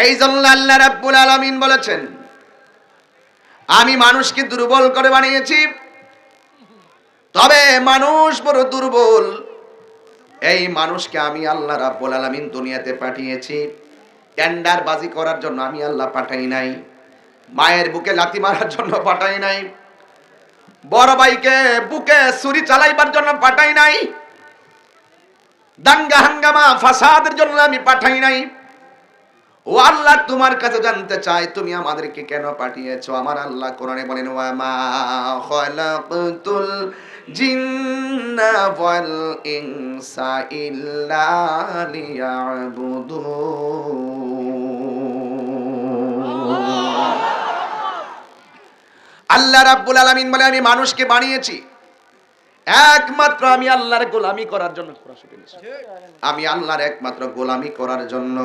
এই জন্য আল্লাহ রাব্বুল আলামিন বলেছেন, আমি মানুষকে দুর্বল করে বানিয়েছি, তবে মানুষ বড় দুর্বল। এই মানুষকে আমি আল্লাহ রাব্বুল আলামিন দুনিয়াতে পাঠিয়েছি টেন্ডারবাজি করার জন্য। আমি আল্লাহ পাঠাই নাই। মায়ের বুকে লাথি মারার জন্য পাঠাই নাই। বড় ভাইকে বুকে ছুরি চালাইবার জন্য পাঠাই নাই। দাঙ্গা হাঙ্গামা ফাসাদের জন্য আমি পাঠাই নাই। ও আল্লাহ, তোমার কাছে জানতে চাই তুমি আমাদেরকে কেন পাঠিয়েছো? আমার আল্লাহ কোরআনে বলেন, ওয়া মা খালাকতুল জিন্না ওয়াল ইনসা ইল্লা লিয়াবুদুন। আল্লাহ রাব্বুল আলামিন বলে, আমি মানুষকে বানিয়েছি একমাত্র আমি আল্লাহর গোলামি করার জন্য। আমি আল্লাহর একমাত্র গোলামি করার জন্য।